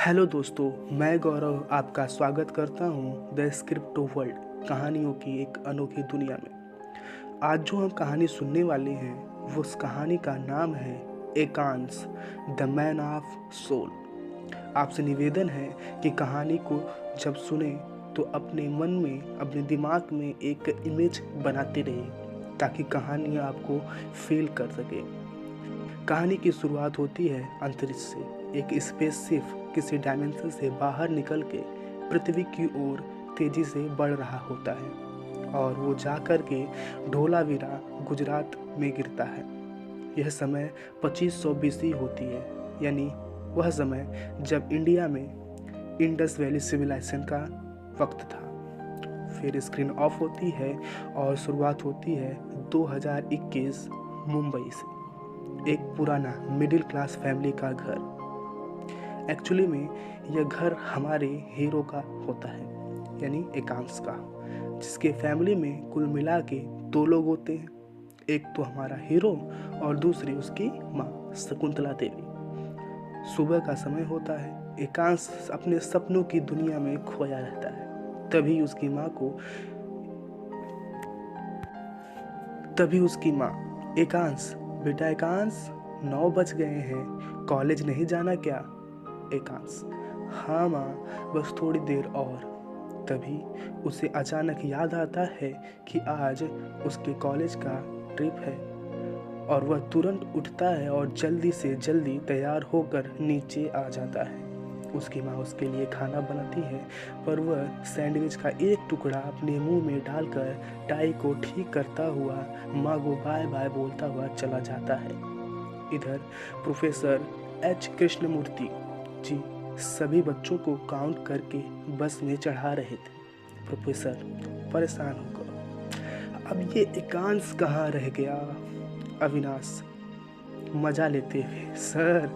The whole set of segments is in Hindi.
हेलो दोस्तों, मैं गौरव आपका स्वागत करता हूँ द स्क्रिप्ट वर्ल्ड कहानियों की एक अनोखी दुनिया में। आज जो हम कहानी सुनने वाले हैं वो उस कहानी का नाम है एकांश, द मैन ऑफ सोल। आपसे निवेदन है कि कहानी को जब सुने तो अपने मन में, अपने दिमाग में एक इमेज बनाते रहिए ताकि कहानी आपको फील कर सके। कहानी की शुरुआत होती है अंतरिक्ष से। एक स्पेसशिप किसी डायमेंशन से बाहर निकल के पृथ्वी की ओर तेजी से बढ़ रहा होता है और वो जाकर के ढोलावीरा गुजरात में गिरता है। यह समय 2500 BC होती है, यानी वह समय जब इंडिया में इंडस वैली सिविलाइजेशन का वक्त था। फिर स्क्रीन ऑफ होती है और शुरुआत होती है 2021 मुंबई से। एक पुराना मिडिल क्लास फैमिली का घर। एक्चुअली में यह घर हमारे हीरो का होता है, यानी एकांश का, जिसके फैमिली में कुल मिला के 2 लोग होते हैं। एक तो हमारा हीरो और दूसरी उसकी माँ शकुंतला देवी। सुबह का समय होता है। एकांश अपने सपनों की दुनिया में खोया रहता है। तभी उसकी माँ, एकांश, बेटा एकांश, 9 बज गए हैं, कॉलेज नहीं जाना क्या? एकांश, हाँ माँ, बस थोड़ी देर और। तभी उसे अचानक याद आता है कि आज उसके कॉलेज का ट्रिप है और वह तुरंत उठता है और जल्दी से जल्दी तैयार होकर नीचे आ जाता है। उसकी माँ उसके लिए खाना बनाती है, पर वह सैंडविच का एक टुकड़ा अपने मुंह में डालकर टाई को ठीक करता हुआ माँ को बाय बाय बोलता हुआ चला जाता है। इधर प्रोफेसर एच कृष्णमूर्ति जी सभी बच्चों को काउंट करके बस में चढ़ा रहे थे। प्रोफेसर परेशान होकर, अब ये एकांश कहाँ रह गया? अविनाश मजा लेते हुए, सर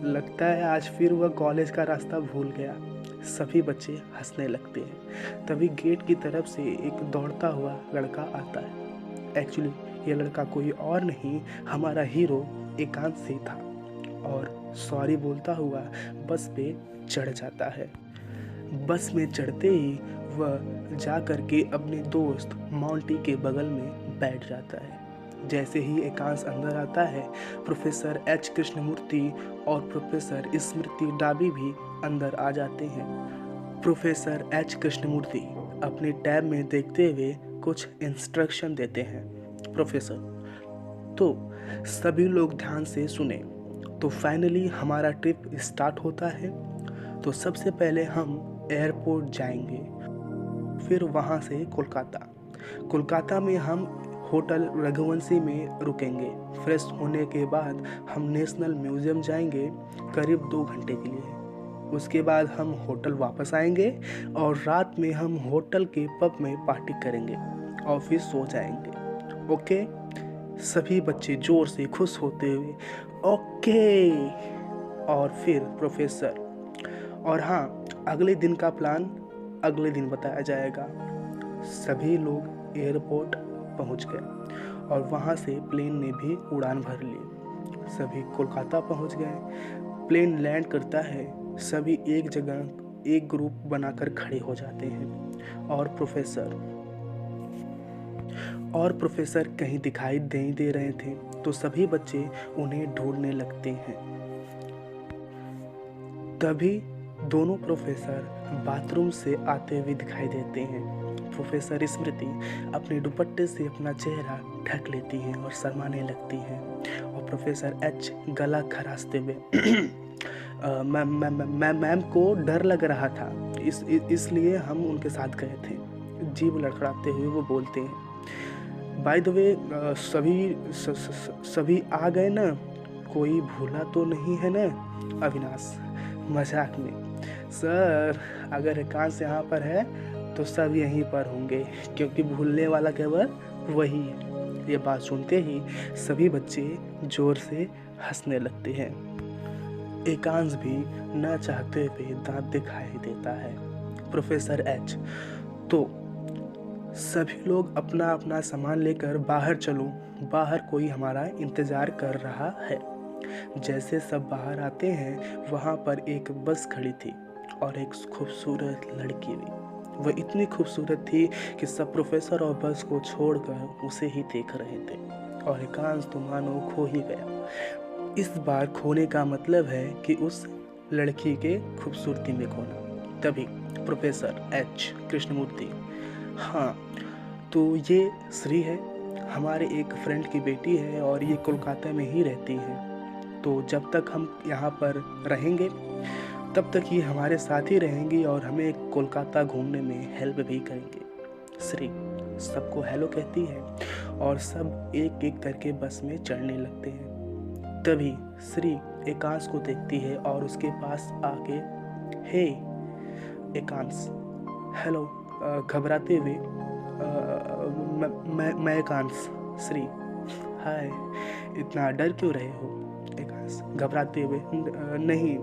लगता है आज फिर वह कॉलेज का रास्ता भूल गया। सभी बच्चे हंसने लगते हैं। तभी गेट की तरफ से एक दौड़ता हुआ लड़का आता है। एक्चुअली ये लड़का कोई और नहीं, हमारा हीरो एकांश ही था और सॉरी बोलता हुआ बस पे चढ़ जाता है। बस में चढ़ते ही वह जा कर के अपने दोस्त मॉन्टी के बगल में बैठ जाता है। जैसे ही एकांश अंदर आता है, प्रोफेसर एच कृष्णमूर्ति और प्रोफेसर स्मृति डाबी भी अंदर आ जाते हैं। प्रोफेसर एच कृष्णमूर्ति अपने टैब में देखते हुए कुछ इंस्ट्रक्शन देते हैं। प्रोफेसर, तो सभी लोग ध्यान से सुने। तो फाइनली हमारा ट्रिप स्टार्ट होता है। तो सबसे पहले हम एयरपोर्ट जाएंगे, फिर वहाँ से कोलकाता में हम होटल रघुवंशी में रुकेंगे। फ्रेश होने के बाद हम नेशनल म्यूज़ियम जाएंगे करीब 2 घंटे के लिए। उसके बाद हम होटल वापस आएंगे और रात में हम होटल के पब में पार्टी करेंगे और फिर सो जाएंगे। ओके? सभी बच्चे जोर से खुश होते हुए ओके। और फिर प्रोफेसर, और हाँ, अगले दिन का प्लान अगले दिन बताया जाएगा। सभी लोग एयरपोर्ट पहुंच गए और वहां से प्लेन ने भी उड़ान भर ली। सभी कोलकाता पहुंच गए। प्लेन लैंड करता है। सभी एक जगह एक ग्रुप बनाकर खड़े हो जाते हैं और प्रोफेसर कहीं दिखाई नहीं दे रहे थे, तो सभी बच्चे उन्हें ढूंढने लगते हैं। तभी दोनों प्रोफेसर बाथरूम से आते हुए दिखाई देते हैं। प्रोफेसर स्मृति अपने दुपट्टे से अपना चेहरा ढक लेती हैं और शर्माने लगती हैं और प्रोफेसर एच गला खराशते हुए मैम को डर लग रहा था, इसलिए हम उनके साथ गए थे। जीभ लड़खड़ाते हुए वो बोलते हैं, बाय द वे सभी आ गए ना? कोई भूला तो नहीं है ना? अविनाश मजाक में, सर अगर एकांश यहाँ पर है तो सब यहीं पर होंगे, क्योंकि भूलने वाला केवल वही है। ये बात सुनते ही सभी बच्चे जोर से हंसने लगते हैं। एकांश भी न चाहते हुए दांत दिखाई देता है। प्रोफेसर एच, तो सभी लोग अपना अपना सामान लेकर बाहर चलो, बाहर कोई हमारा इंतजार कर रहा है। जैसे सब बाहर आते हैं वहाँ पर एक बस खड़ी थी और एक खूबसूरत लड़की भी। वह इतनी खूबसूरत थी कि सब प्रोफेसर और बस को छोड़कर उसे ही देख रहे थे और एकांश तो मानो खो ही गया। इस बार खोने का मतलब है कि उस लड़की के खूबसूरती में खोना। तभी प्रोफेसर एच कृष्णमूर्ति, हाँ तो ये श्री है, हमारे एक फ्रेंड की बेटी है और ये कोलकाता में ही रहती है। तो जब तक हम यहाँ पर रहेंगे तब तक ये हमारे साथ ही रहेंगी और हमें कोलकाता घूमने में हेल्प भी करेंगे। श्री सबको हेलो कहती है और सब एक एक करके बस में चढ़ने लगते हैं। तभी श्री एकांश को देखती है और उसके पास आके, हे एकांश, हेलो। घबराते हुए मैं एकांश। श्री, हाय, इतना डर क्यों रहे हो? एकांश घबराते हुए, नहीं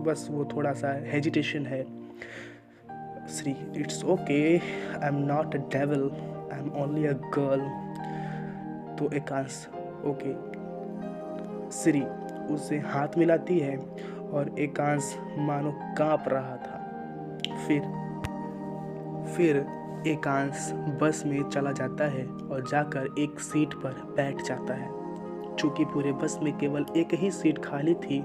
बस वो थोड़ा सा हेजिटेशन है। Shri, it's okay, I am not a devil, I am only a girl. तो एकांश, ओके। श्री उसे हाथ मिलाती है और एकांश मानो कांप रहा था। फिर एकांश बस में चला जाता है और जाकर एक सीट पर बैठ जाता है। चूँकि पूरे बस में केवल एक ही सीट खाली थी,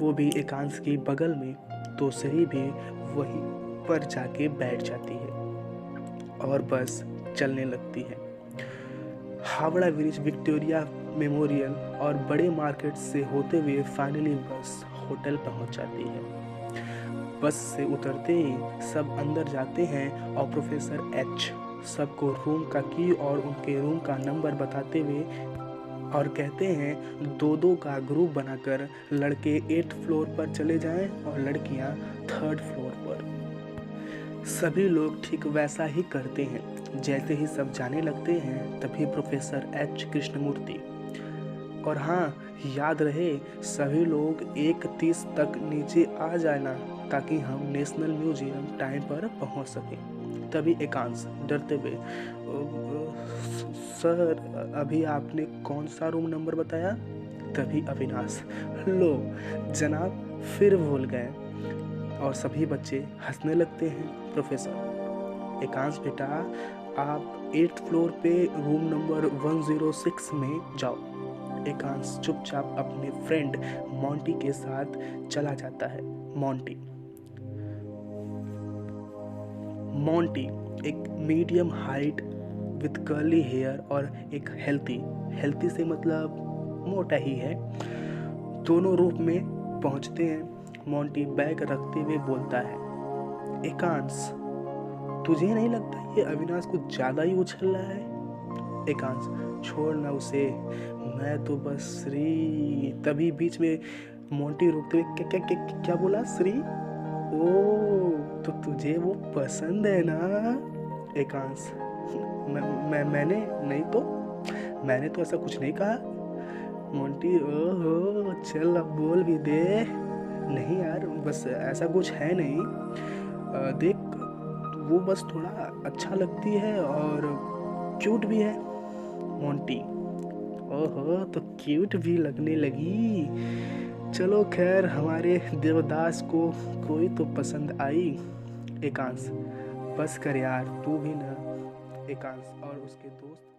वो भी एकांश की बगल में, तो श्री भी वहीं पर जाके बैठ जाती है और बस चलने लगती है। हावड़ा ब्रिज, विक्टोरिया मेमोरियल और बड़े मार्केट से होते हुए फाइनली बस होटल पहुंच जाती है। बस से उतरते ही सब अंदर जाते हैं और प्रोफेसर एच सबको रूम का की और उनके रूम का नंबर बताते हुए और कहते हैं 2-2 का ग्रुप बनाकर लड़के 8th फ्लोर पर चले जाएं और लड़कियां 3rd फ्लोर पर। सभी लोग ठीक वैसा ही करते हैं। जैसे ही सब जाने लगते हैं तभी प्रोफेसर एच कृष्णमूर्ति, और हाँ याद रहे सभी लोग 1:30 तक नीचे आ जाना ताकि हम नेशनल म्यूजियम टाइम पर पहुंच सकें। तभी एकांश डरते हुए, सर अभी आपने कौन सा रूम नंबर बताया? तभी अविनाश, लो जनाब फिर भूल गए, और सभी बच्चे हंसने लगते हैं। प्रोफेसर, एकांश बेटा आप 8th फ्लोर पे रूम नंबर 106 में जाओ। एकांश चुपचाप अपने फ्रेंड मोंटी के साथ चला जाता है। मोंटी एक medium height with curly hair और एक हेल्थी से मतलब मोटा ही है। दोनों रूम में पहुंचते हैं। मोंटी बैग रखते हुए बोलता है, एकांश तुझे नहीं लगता ये अविनाश कुछ ज्यादा ही उछल रहा है? एकांश, छोड़ ना उसे, मैं तो बस श्री। तभी बीच में मोंटी रोकते हुए, क्या बोला? श्री? ओ तो तुझे वो पसंद है ना? एकांश, मैंने नहीं तो, मैंने तो ऐसा कुछ नहीं कहा। मोंटी, ओहो चल अब बोल भी दे। नहीं यार बस ऐसा कुछ है नहीं, देख वो बस थोड़ा अच्छा लगती है और क्यूट भी है। मोंटी, ओहो तो क्यूट भी लगने लगी। चलो खैर हमारे देवदास को कोई तो पसंद आई। एकांश, बस कर यार तू भी ना। एकांश और उसके दोस्त